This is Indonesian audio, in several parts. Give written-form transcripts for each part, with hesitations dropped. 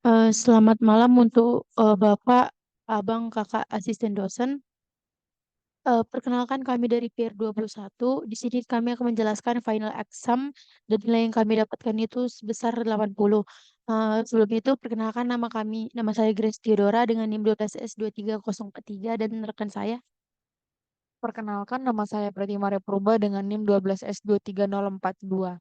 Selamat malam untuk Bapak, Abang, Kakak, asisten dosen. Perkenalkan kami dari Peer 21. Di sini kami akan menjelaskan final exam dan nilai yang kami dapatkan itu sebesar 80. Sebelum itu, perkenalkan nama kami. Nama saya Grace Theodora dengan NIM 12S23043 dan rekan saya. Perkenalkan, nama saya Pratima Purba dengan NIM 12S23042.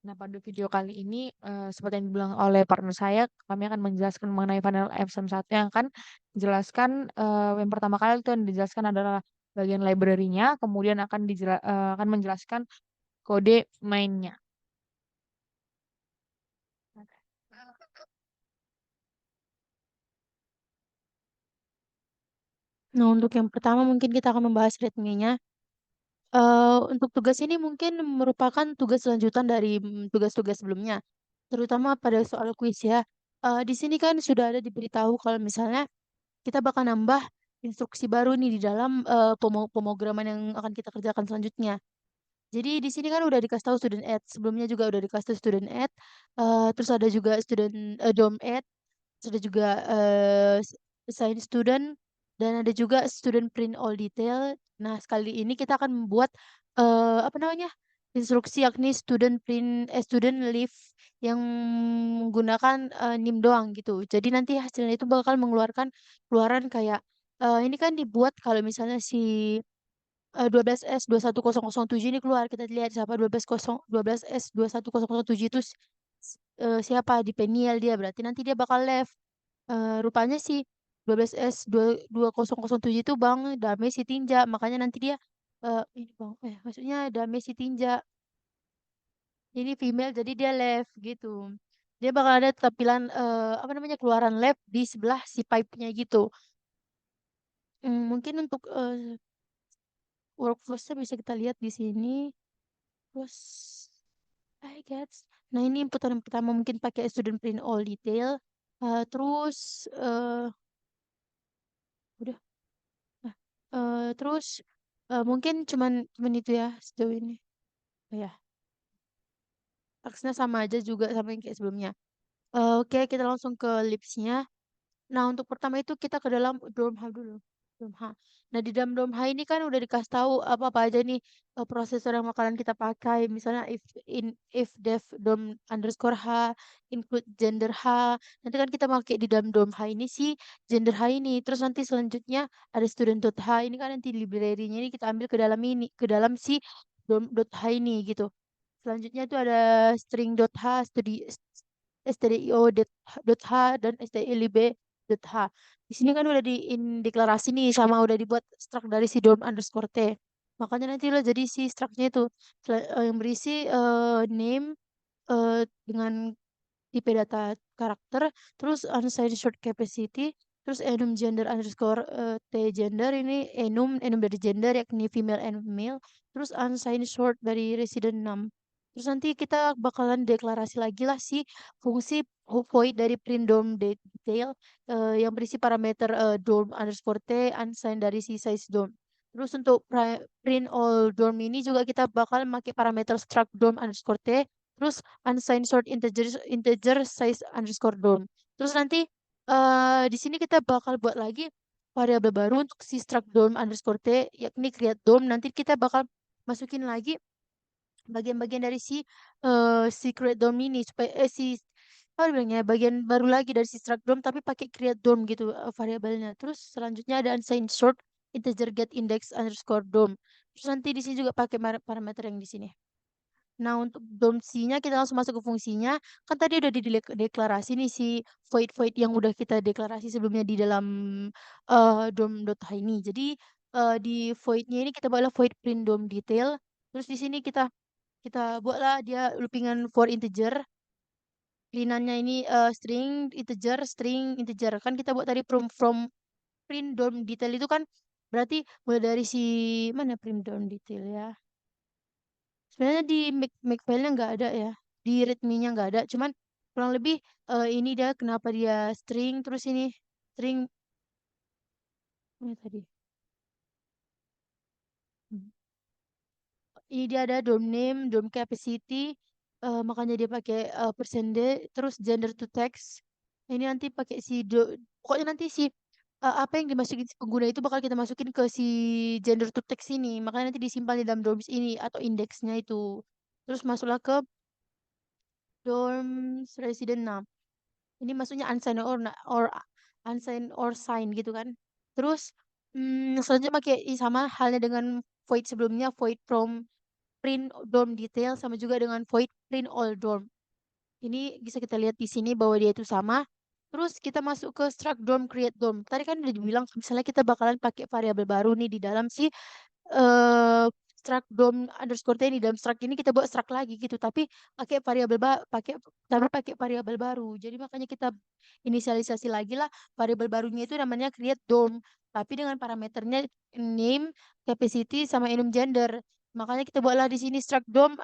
Nah, pada video kali ini, seperti yang dibilang oleh partner saya, kami akan menjelaskan mengenai Final Exam 1 yang akan menjelaskan, yang pertama kali itu yang dijelaskan adalah bagian library-nya, kemudian akan menjelaskan kode mainnya. Nah, untuk yang pertama mungkin kita akan membahas ritmenya. Untuk tugas ini mungkin merupakan tugas lanjutan dari tugas-tugas sebelumnya, terutama pada soal kuis ya. Di sini kan sudah ada diberitahu kalau misalnya kita bakal nambah instruksi baru nih di dalam pemrograman yang akan kita kerjakan selanjutnya. Jadi di sini kan udah dikasih tahu student add, sebelumnya juga udah dikasih tahu student add, terus ada juga student dorm add, terus ada juga assign student, dan ada juga student print all detail. Nah, sekali ini kita akan membuat apa namanya? Instruksi yakni student leave yang menggunakan NIM doang gitu. Jadi nanti hasilnya itu bakal mengeluarkan keluaran kayak ini kan dibuat kalau misalnya si 12S 21007 ini keluar, kita lihat siapa 12S 21007 itu siapa di Peniel dia, berarti nanti dia bakal left. Rupanya sih 12S 2007 itu Bang Dame Sitinja, makanya nanti dia ini Bang maksudnya Dame Sitinja ini female jadi dia left gitu. Dia bakal ada tampilan apa namanya keluaran left di sebelah si pipe-nya gitu. Mungkin untuk workflow-nya bisa kita lihat di sini. Terus I guess. Nah, ini inputan yang pertama mungkin pakai student print all detail. Terus udah. Nah, terus mungkin cuman itu ya sejauh ini. Oh, ya, aksesnya sama aja juga sama yang kayak sebelumnya. Oke, kita langsung ke lipsnya. Nah, untuk pertama itu kita ke dalam dorm H dulu. Dorm H. Nah, di dalam dorm H ini kan udah dikasih tahu apa-apa aja nih prosesor yang bakalan kita pakai. Misalnya if def dorm underscore H, include gender H. Nanti kan kita pakai di dalam dorm H ini si gender H ini. Terus nanti selanjutnya ada student.h. Ini kan nanti library-nya ini kita ambil ke dalam si dorm.h ini gitu. Selanjutnya itu ada string.h, stdio.h dan stdlib.h. Di sini kan udah deklarasi nih sama udah dibuat struct dari si dorm underscore t. Makanya nanti lo jadi si structnya itu yang berisi name dengan tipe data karakter, terus unsigned short capacity, terus enum gender underscore t gender ini enum dari gender yakni female and male, terus unsigned short dari resident num. Terus nanti kita bakalan deklarasi lagi lah si fungsi void dari print dorm detail yang berisi parameter dorm underscore t unsigned dari si size dorm. Terus untuk print all dorm ini juga kita bakal pakai parameter struct dorm underscore t, terus unsigned short integer size underscore dorm. Terus nanti di sini kita bakal buat lagi variabel baru untuk si struct dorm underscore t yakni create dorm. Nanti kita bakal masukin lagi bagian-bagian dari si create dorm ini supaya si apa bilangnya bagian baru lagi dari si struct dorm tapi pakai create dorm gitu variabelnya. Terus selanjutnya ada unsigned short integer get index underscore dorm. Terus nanti di sini juga pakai parameter yang di sini. Nah, untuk domsinya kita langsung masuk ke fungsinya. Kan tadi udah dideklarasi nih si void-void yang udah kita deklarasi sebelumnya di dalam dom.h ini. Jadi di voidnya ini kita buatlah void print dom detail. Terus di sini kita kita buatlah dia loopingan for integer. Printannya ini string integer. Kan kita buat tadi from print dom detail itu kan berarti mulai dari si mana print dom detail ya. Sebenarnya di make file-nya nggak ada ya. Di readme-nya nggak ada. Cuman kurang lebih ini dia kenapa dia string terus ini string ini tadi. Hmm. Ini dia ada dorm name, dorm capacity, makanya dia pakai %d, terus gender to text. Ini nanti pakai pokoknya nanti apa yang dimasukin si pengguna itu bakal kita masukin ke si gender to text ini. Makanya nanti disimpan di dalam dorms ini atau indeksnya itu. Terus masuklah ke dorms resident 6. Ini maksudnya unsigned or unsigned or sign gitu kan. Terus selanjutnya pakai sama halnya dengan void sebelumnya, void from print dorm detail sama juga dengan void print all dorm. Ini bisa kita lihat di sini bahwa dia itu sama. Terus kita masuk ke struct dorm, create dorm. Tadi kan udah dibilang misalnya kita bakalan pakai variabel baru nih di dalam si eh struct dom underscore t, di dalam struct ini kita buat struct lagi gitu, tapi pakai variabel pakai variabel baru. Jadi makanya kita inisialisasi lagi lah variabel barunya itu namanya create dom, tapi dengan parameternya name, capacity sama enum gender. Makanya kita buatlah di sini struct dom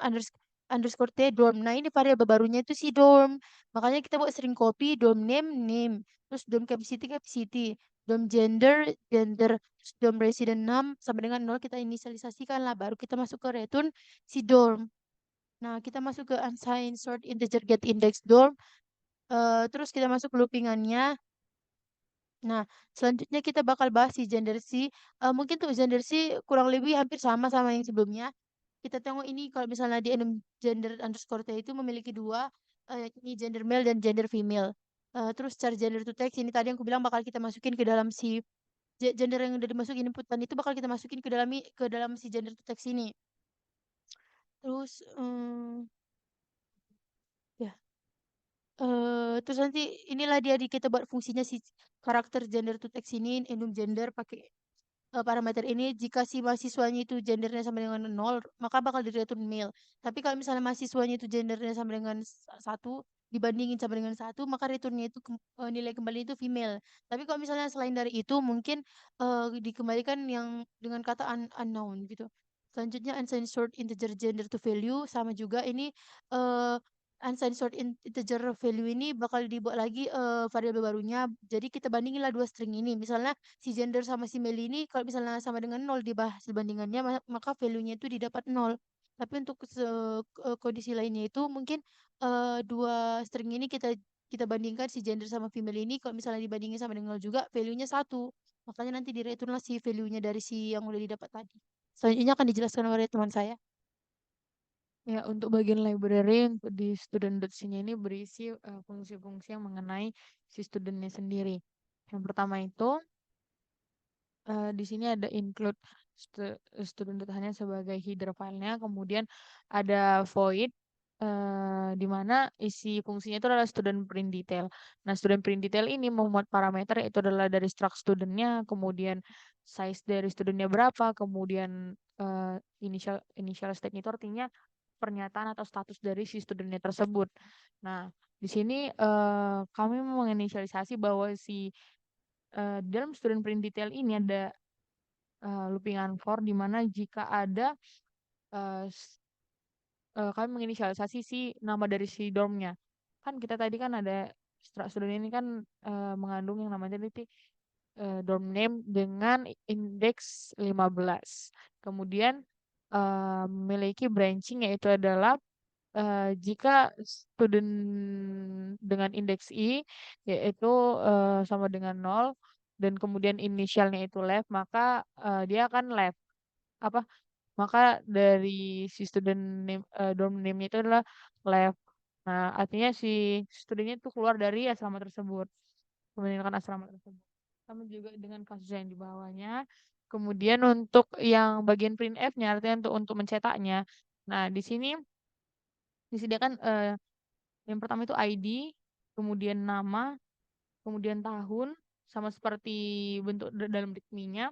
underscore t dorm. Nah, ini variabel barunya itu si dorm. Makanya kita buat string copy dom name name, terus dom capacity capacity, dom gender gender, terus dorm resident 6 sampai dengan 0 kita inisialisasikan lah, baru kita masuk ke return si dorm. Nah, kita masuk ke unsigned sort integer get index dorm. Terus kita masuk loopingannya. Nah, selanjutnya kita bakal bahas si gender si mungkin tuh gender si kurang lebih hampir sama sama yang sebelumnya. Kita tengok ini kalau misalnya di enum gender underscore t itu memiliki dua, ini gender male dan gender female. Terus cara gender to text ini tadi yang aku bilang bakal kita masukin ke dalam si gender yang udah dimasukin inputan itu bakal kita masukin ke dalam si gender to text ini. Terus ya terus nanti inilah dia kita buat fungsinya si karakter gender to text ini enum gender pakai parameter ini. Jika si mahasiswanya itu gendernya sama dengan 0 maka bakal di return male. Tapi kalau misalnya mahasiswanya itu gendernya sama dengan 1 dibandingin sama dengan 1 maka returnnya itu nilai kembali itu female. Tapi kalau misalnya selain dari itu mungkin dikembalikan yang dengan kata unknown gitu. Selanjutnya unsigned sort integer gender to value sama juga ini uh, unsigned sort integer value ini bakal dibuat lagi variabel barunya. Jadi kita bandinginlah dua string ini. Misalnya si gender sama si male ini kalau misalnya sama dengan 0 di hasil bandingannya maka value-nya itu didapat 0. Tapi untuk kondisi lainnya itu mungkin dua string ini kita kita bandingkan si gender sama female ini kalau misalnya dibandingin sama dengan 0 juga value-nya 1. Makanya nanti direturn lah si value-nya dari si yang udah didapat tadi. Selanjutnya akan dijelaskan oleh teman saya. Ya, untuk bagian library untuk di student.c-nya ini berisi fungsi-fungsi yang mengenai si studentnya sendiri. Yang pertama itu di sini ada include student hanya sebagai header filenya, kemudian ada void di mana isi fungsinya itu adalah student print detail. Nah, student print detail ini memuat parameter itu adalah dari struct studentnya, kemudian size dari studentnya berapa, kemudian initial state itu artinya pernyataan atau status dari si studentnya tersebut. Nah, di sini kami menginisialisasi bahwa dalam student print detail ini ada loopingan for di mana jika ada uh, kami menginisialisasi si nama dari si dormnya. Kan kita tadi kan ada student ini kan mengandung yang namanya nanti dorm name dengan indeks 15. Kemudian memiliki branching yaitu adalah jika student dengan indeks I yaitu sama dengan 0 dan kemudian inisialnya itu left maka dia akan left apa maka dari si student name, dorm name-nya itu adalah left. Nah, artinya si studentnya itu keluar dari asrama tersebut, meninggalkan asrama tersebut. Sama juga dengan kasus yang di bawahnya. Kemudian untuk yang bagian printf-nya, artinya untuk mencetaknya. Nah, di sini disediakan yang pertama itu ID, kemudian nama, kemudian tahun, sama seperti bentuk dalam readme-nya.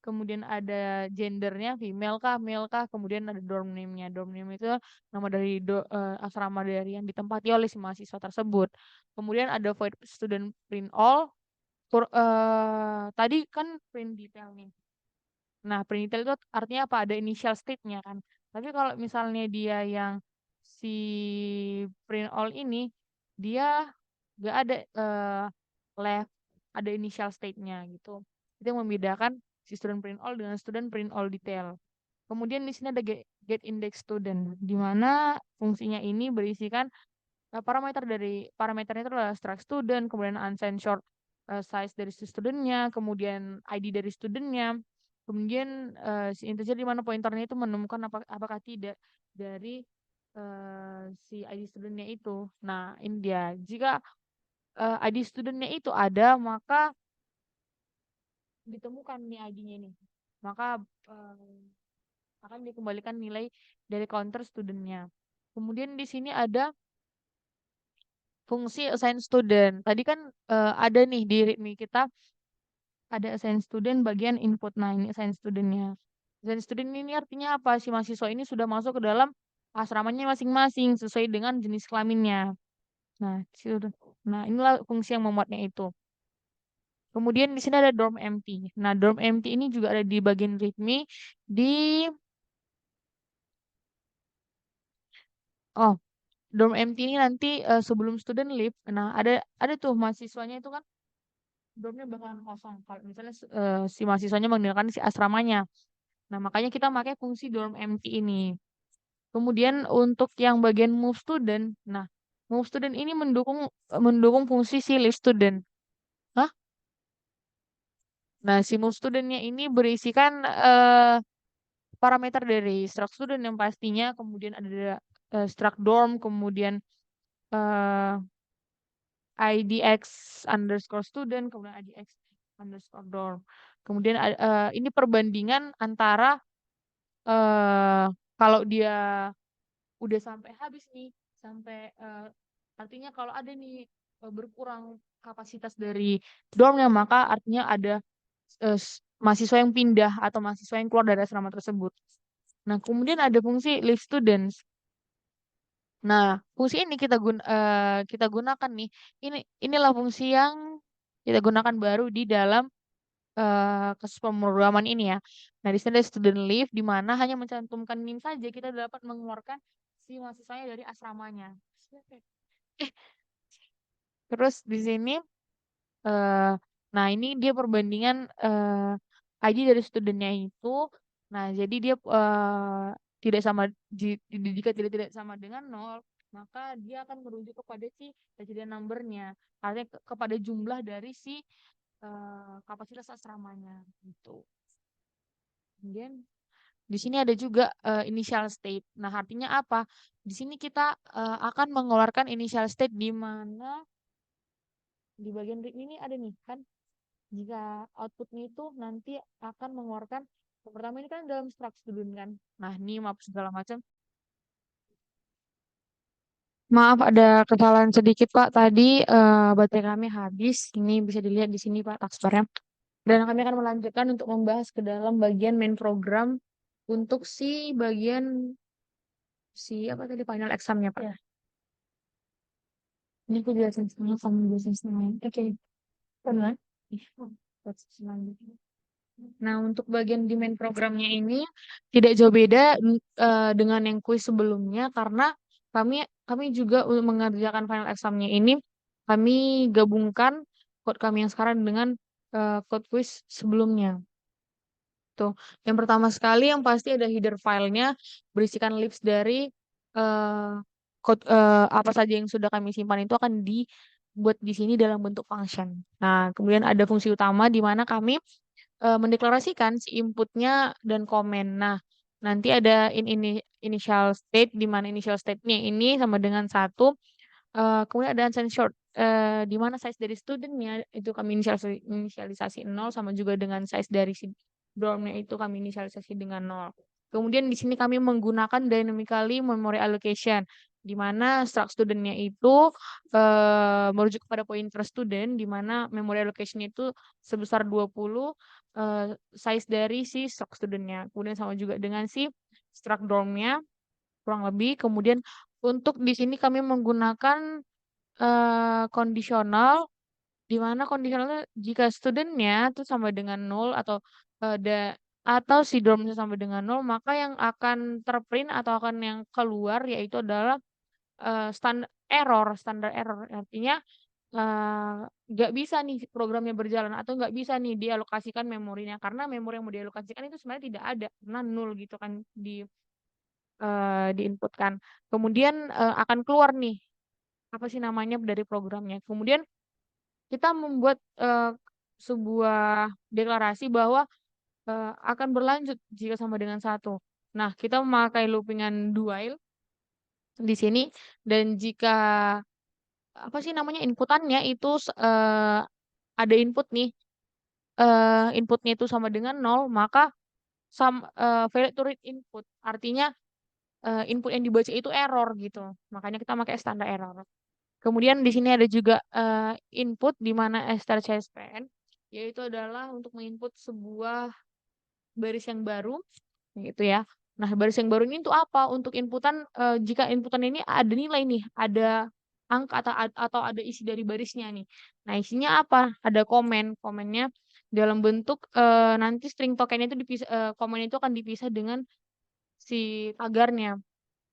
Kemudian ada gendernya, female kah, male kah, kemudian ada dorm name-nya. Dorm name itu nama dari asrama dari yang ditempati oleh si mahasiswa tersebut. Kemudian ada void student print all. Tadi kan print detail nih. Nah, print detail itu artinya apa? Ada initial state-nya kan. Tapi kalau misalnya dia yang si print all ini, dia gak ada left, ada initial state-nya gitu. Itu yang membedakan si student print all dengan student print all detail. Kemudian di sini ada get index student, di mana fungsinya ini berisikan parameternya itu adalah struct student, kemudian uncensored size dari si studentnya, kemudian ID dari studentnya, kemudian si integer di mana pointernya itu menemukan apakah tidak dari si ID studentnya itu. Nah, ini dia. Jika ID studentnya itu ada, maka ditemukan nih ID-nya ini. Maka akan dikembalikan nilai dari counter studentnya. Kemudian di sini ada fungsi assign student. Tadi kan ada nih di README kita ada assign student bagian input. Nah, ini assign studentnya. Assign student ini artinya apa? Si mahasiswa ini sudah masuk ke dalam asramanya masing-masing sesuai dengan jenis kelaminnya. Nah, nah inilah fungsi yang memuatnya itu. Kemudian di sini ada dorm empty. Nah, dorm empty ini juga ada di bagian README di oh, dorm empty ini nanti sebelum student leave. Nah, ada tuh mahasiswanya itu kan dormnya bakalan kosong kalau misalnya si mahasiswanya menggunakan si asramanya. Nah, makanya kita pakai fungsi dorm empty ini. Kemudian untuk yang bagian move student, nah move student ini mendukung fungsi si leave student. Hah? Nah, si move studentnya ini berisikan parameter dari struct student yang pastinya, kemudian ada struct dorm, kemudian eh, IDX underscore student, kemudian IDX underscore dorm. Kemudian ini perbandingan antara eh kalau dia udah sampai habis nih, sampai artinya kalau ada nih berkurang kapasitas dari dormnya, maka artinya ada mahasiswa yang pindah atau mahasiswa yang keluar dari asrama tersebut. Nah, kemudian ada fungsi leave students. Nah, fungsi ini kita gunakan nih. Inilah fungsi yang kita gunakan baru di dalam kasus pemrograman ini ya. Nah, di sini ada student leave di mana hanya mencantumkan NIM saja kita dapat mengeluarkan si mahasiswanya dari asramanya. Eh, Terus di sini eh nah ini dia perbandingan ID dari studentnya itu. Nah, jadi dia tidak sama jika tidak sama dengan nol, maka dia akan merujuk kepada si kejadian numbernya, artinya kepada jumlah dari si kapasitas asramanya gitu. Kemudian di sini ada juga initial state. Nah, artinya apa? Di sini kita akan mengeluarkan initial state di mana di bagian read ini ada nih kan. Jika outputnya itu nanti akan mengeluarkan yang pertama ini kan dalam struct student kan. Nah, ini map segala macam. Maaf ada kesalahan sedikit Pak. Tadi baterai kami habis. Ini bisa dilihat di sini Pak taskbarnya. Dan kami akan melanjutkan untuk membahas ke dalam bagian main program untuk si bagian si apa tadi final examnya Pak. Ya. Ini aku jelasin setengah, kamu jelasin setengah. Oke, benar. Selanjutnya. Nah, untuk bagian di main programnya ini tidak jauh beda dengan yang kuis sebelumnya karena kami juga mengerjakan final examnya ini kami gabungkan code kami yang sekarang dengan code kuis sebelumnya. Tuh, yang pertama sekali yang pasti ada header filenya berisikan lips dari eh, code apa saja yang sudah kami simpan itu akan dibuat di sini dalam bentuk function. Nah, kemudian ada fungsi utama di mana kami mendeklarasikan si inputnya dan komen. Nah, nanti ada ini initial state di mana initial state-nya ini sama dengan satu. Kemudian ada uncensored di mana size dari studentnya itu kami inisialisasi 0 sama juga dengan size dari si dormnya itu kami inisialisasi dengan 0. Kemudian di sini kami menggunakan dynamically memory allocation di mana struct studentnya itu merujuk kepada pointer student di mana memory allocation itu sebesar 20 size dari si struct studentnya. Kemudian sama juga dengan si struct dormnya kurang lebih. Kemudian untuk di sini kami menggunakan kondisional di mana kondisionalnya jika studentnya itu sama dengan nol atau atau si dormnya sama dengan nol maka yang akan terprint atau akan yang keluar yaitu adalah standar error artinya eh, nggak bisa nih programnya berjalan atau nggak bisa nih dialokasikan memorinya karena memori yang mau dialokasikan itu sebenarnya tidak ada karena nol gitu kan diinputkan kemudian akan keluar nih apa sih namanya dari programnya. Kemudian kita membuat sebuah deklarasi bahwa akan berlanjut jika sama dengan satu. Nah, kita memakai loopingan do while di sini dan jika apa sih namanya inputannya itu ada input nih inputnya itu sama dengan nol maka valid to read input artinya input yang dibaca itu error gitu. Makanya kita pakai standar error. Kemudian di sini ada juga input di mana strCSPN yaitu adalah untuk menginput sebuah baris yang baru gitu ya. Nah, baris yang baru ini untuk apa? Untuk inputan jika inputan ini ada nilai nih, ada angka atau ada isi dari barisnya nih. Nah, isinya apa? Ada komen. Komennya dalam bentuk nanti string token itu dipisah komen itu akan dipisah dengan si tagarnya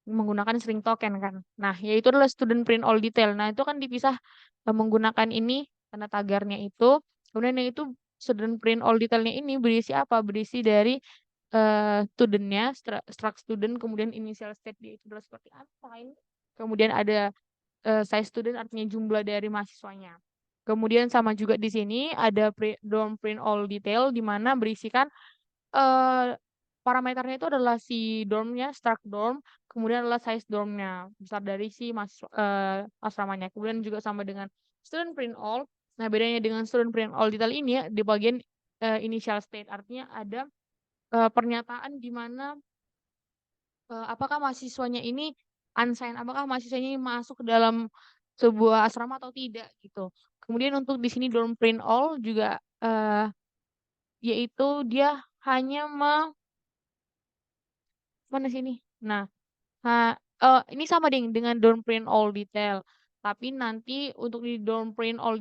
menggunakan string token kan. Nah, yaitu adalah student print all detail. Nah, itu kan dipisah menggunakan ini tanda tagarnya itu. Kemudian yang itu student print all detailnya ini berisi apa? Berisi dari studentnya, struct student, kemudian initial state dia itu adalah seperti unsigned. Kemudian ada size student artinya jumlah dari mahasiswanya. Kemudian sama juga di sini ada dorm print all detail di mana berisikan eh parameternya itu adalah si dormnya, struct dorm, kemudian adalah size dormnya, besar dari si asramanya. Kemudian juga sama dengan student print all. Nah, bedanya dengan student print all detail ini ya, di bagian initial state, artinya ada pernyataan di mana apakah mahasiswanya ini unsigned, apakah mahasiswanya ini masuk ke dalam sebuah asrama atau tidak gitu. Kemudian untuk di sini dorm print all juga yaitu dia hanya mana sini. Nah, ini sama dengan dorm print all detail. Tapi nanti untuk di dorm print all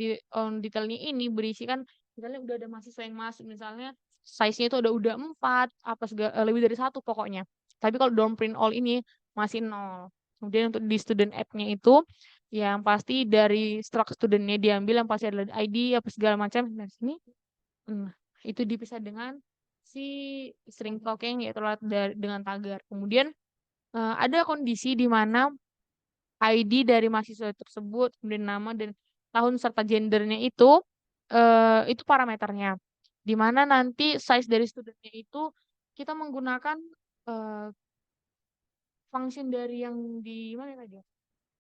detailnya ini berisikan misalnya udah ada mahasiswa yang masuk misalnya size-nya itu udah 4 apa lebih dari satu pokoknya. Tapi kalau dorm print all ini masih nol. Kemudian untuk di student app-nya itu yang pasti dari struct student-nya diambil yang pasti adalah ID apa segala macam. Nah, sini itu dipisah dengan si string token yaitu dengan tagar. Kemudian ada kondisi di mana ID dari mahasiswa tersebut, kemudian nama dan tahun serta gendernya itu parameternya. Di mana nanti size dari studentnya itu kita menggunakan eh, function dari yang di mana tadi? Ya?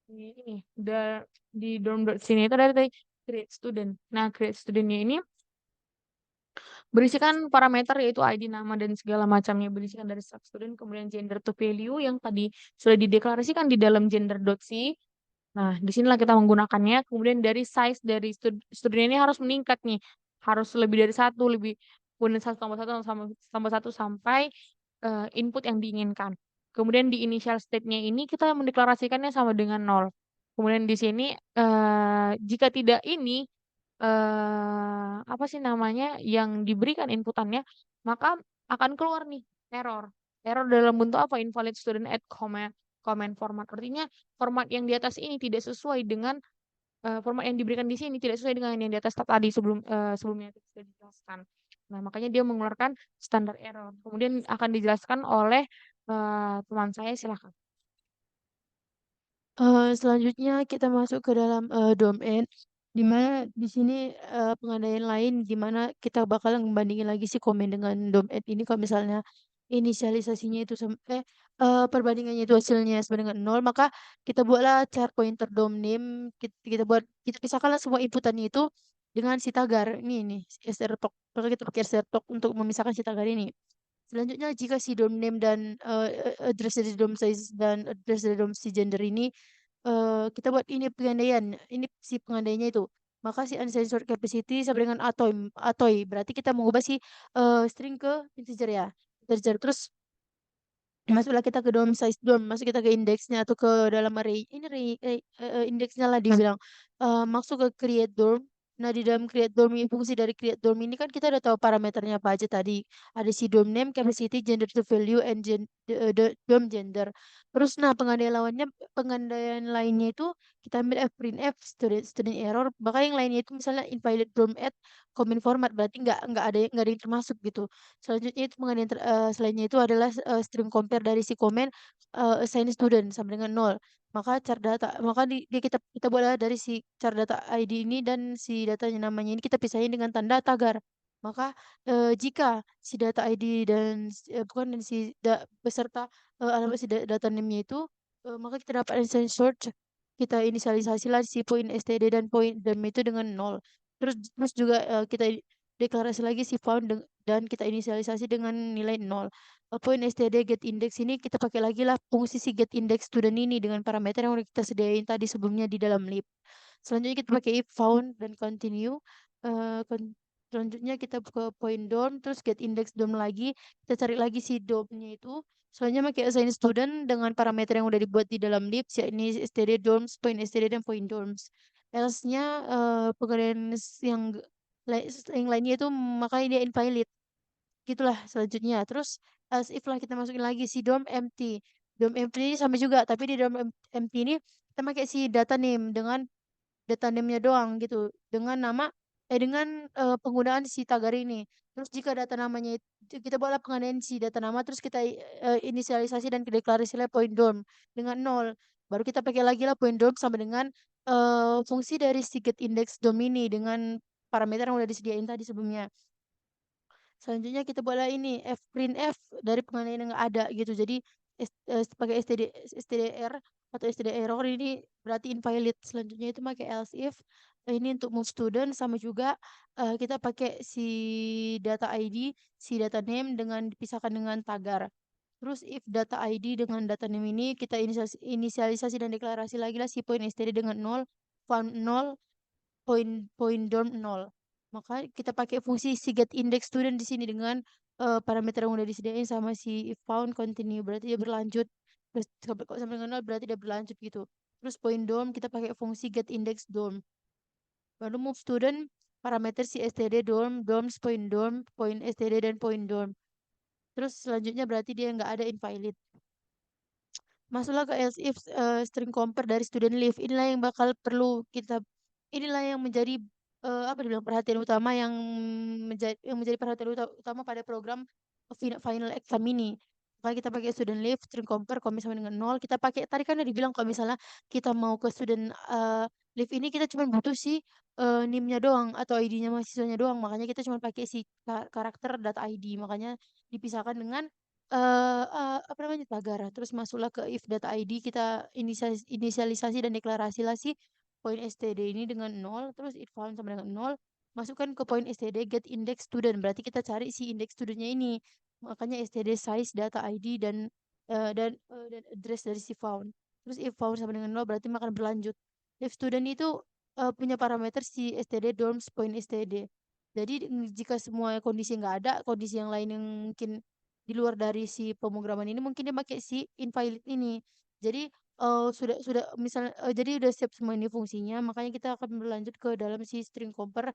Ini di dorm sini itu dari tadi create student. Nah, create studentnya ini berisikan parameter yaitu ID, nama, dan segala macamnya. Berisikan dari struct student, kemudian gender to value yang tadi sudah dideklarasikan di dalam gender.c. Nah, disinilah kita menggunakannya. Kemudian dari size dari student ini harus meningkat nih. Harus lebih dari satu, lebih kemudian satu tambah satu sampai input yang diinginkan. Kemudian di initial state-nya ini kita mendeklarasikannya sama dengan nol. Kemudian di sini jika tidak ini apa sih namanya yang diberikan inputannya maka akan keluar nih error. Error dalam bentuk apa? Invalid student at comment format. Artinya format yang di atas ini tidak sesuai dengan format yang diberikan di sini tidak sesuai dengan yang di atas tadi sebelumnya itu sudah dijelaskan. Nah, makanya dia mengeluarkan standar error. Kemudian akan dijelaskan oleh teman saya, silakan. Selanjutnya kita masuk ke dalam domain, di mana di sini pengandaian lain di mana kita bakal membandingin lagi si komen dengan domain ini kalau misalnya inisialisasinya itu perbandingannya itu hasilnya sama dengan nol, maka kita buatlah char pointer dom name, kita pisahkanlah semua inputannya itu dengan si tagar ini strtok, maka kita pakai strtok untuk memisahkan si tagar ini. Selanjutnya jika si dom name dan address dari dom size dan address dari dom si gender ini kita buat ini pengandaian, ini si pengandaiannya itu. Maka si uncensored capacity sama dengan atoy. Berarti kita mengubah si string ke integer ya. Integer terus masuklah kita ke DOM size DOM, masuk kita ke indeksnya atau ke dalam array. Ini indeksnya lah dibilang. Masuk ke create DOM. Nah, di dalam create DOM ini, fungsi dari create DOM ini kan kita udah tahu parameternya apa aja tadi. Ada si DOM name, capacity, gender to value, and DOM gender. Terus nah pengandaian lainnya itu kita ambil printf student error. Bahkan yang lainnya itu misalnya invalid DOM at comment format berarti nggak ada yang termasuk gitu. Selanjutnya itu selainnya itu adalah string compare dari si komen assign student sama dengan nol. Maka kita boleh dari si char data ID ini dan si datanya namanya ini kita pisahin dengan tanda tagar. Maka jika si data ID dan bukan dan si beserta alamat si data name-nya itu maka kita dapat instance search, kita inisialisasi lah si poin std dan poin dem itu dengan nol. Terus juga kita deklarasi lagi si found dan kita inisialisasi dengan nilai nol. Poin std get index ini kita pakai lagi lah fungsi si get index student ini dengan parameter yang udah kita sediain tadi sebelumnya di dalam lib. Selanjutnya kita pakai if found dan continue. Selanjutnya kita ke point dorm terus get index dorm lagi, kita cari lagi si dormnya itu. Selanjutnya pakai assign student dengan parameter yang udah dibuat di dalam lib, yakni std dorms, point std dan point dorms. Else-nya pekerjaan yang lainnya itu makanya dia invalid. Gitulah selanjutnya. Terus as if lah kita masukin lagi si dorm empty. Dorm empty ini sama juga, tapi di dorm empty ini kita pakai si data name dengan data name-nya doang gitu. Dengan penggunaan si tagar ini. Terus jika data namanya kita buatlah pengadaan si data nama terus kita inisialisasi dan deklarasilah point dorm dengan nol. Baru kita pakai lagi lah point dorm sama dengan fungsi dari si get index dorm ini dengan parameter yang udah disediain tadi sebelumnya. Selanjutnya kita buatlah ini print f dari penganiayaan yang nggak ada gitu. Jadi pakai stdr atau std error ini berarti invalid. Selanjutnya itu pakai else if. Ini untuk move student sama juga kita pakai si data ID, si data name dengan dipisahkan dengan tagar. Terus if data ID dengan data name ini kita inisialisasi dan deklarasi lagi lah si point std dengan nol, found nol, point dorm nol. Maka kita pakai fungsi si get index student di sini dengan parameter yang udah disediain sama si if found continue berarti dia berlanjut. Terus sampai dengan nol berarti dia berlanjut gitu. Terus point dorm kita pakai fungsi get index dorm. Baru move student parameter si std dorm, dorms point std dan point dorm. Terus selanjutnya berarti dia nggak ada invalid. Masuklah ke else if string compare dari student leave. Inilah yang menjadi apa dibilang perhatian utama yang menjadi perhatian utama pada program final exam ini. Maka kita pakai student leave, string compare, kalau misalnya dengan nol, kita pakai tadi kan udah dibilang kalau misalnya kita mau ke student leave ini kita cuma butuh si NIM-nya doang atau ID-nya mahasiswanya doang. Makanya kita cuma pakai si karakter data ID. Makanya dipisahkan dengan apa namanya tagar. Terus masuklah ke if data ID kita inisialisasi dan deklarasi lah si poin std ini dengan nol. Terus if found sama dengan nol, masukkan ke poin std get index student. Berarti kita cari si index studentnya ini. Makanya std size data ID dan address dari si found. Terus if found sama dengan nol berarti akan berlanjut. If student itu punya parameter si std dorms point std. Jadi jika semua kondisi nggak ada, kondisi yang lain yang mungkin di luar dari si pemrograman ini mungkin dia pakai si invalid ini. Jadi sudah misalnya jadi udah siap semua ini fungsinya, makanya kita akan berlanjut ke dalam si string compare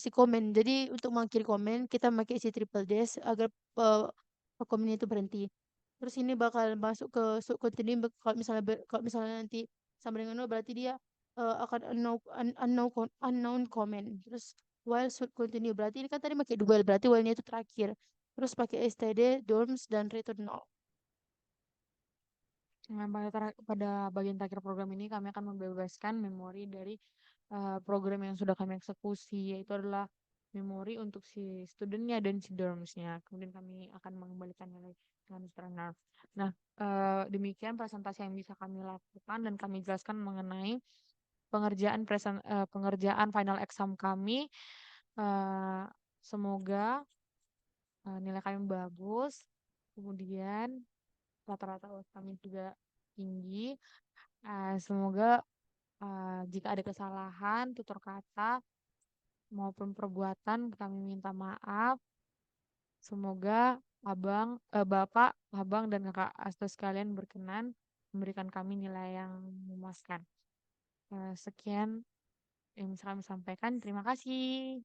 si komen. Jadi untuk mengakhiri komen kita pakai si triple dash agar komen itu berhenti. Terus ini bakal masuk ke sub continue kalau misalnya nanti sama dengan nol berarti dia akan unknown comment. Terus while should continue berarti ini kan tadi pakai dual berarti while-nya itu terakhir. Terus pakai std, dorms dan return nol. Nah, pada bagian terakhir program ini kami akan membebaskan memori dari program yang sudah kami eksekusi, yaitu adalah memori untuk si studentnya dan si dormsnya. Kemudian kami akan mengembalikan nilai dengan runner. Nah, demikian presentasi yang bisa kami lakukan dan kami jelaskan mengenai pengerjaan final exam kami. Semoga nilai kami bagus. Kemudian rata-rata UAS kami juga tinggi. Semoga jika ada kesalahan tutur kata maupun perbuatan kami minta maaf. Semoga Bapak, Abang dan Kakak Asta sekalian berkenan memberikan kami nilai yang memuaskan. Sekian yang bisa kami sampaikan. Terima kasih.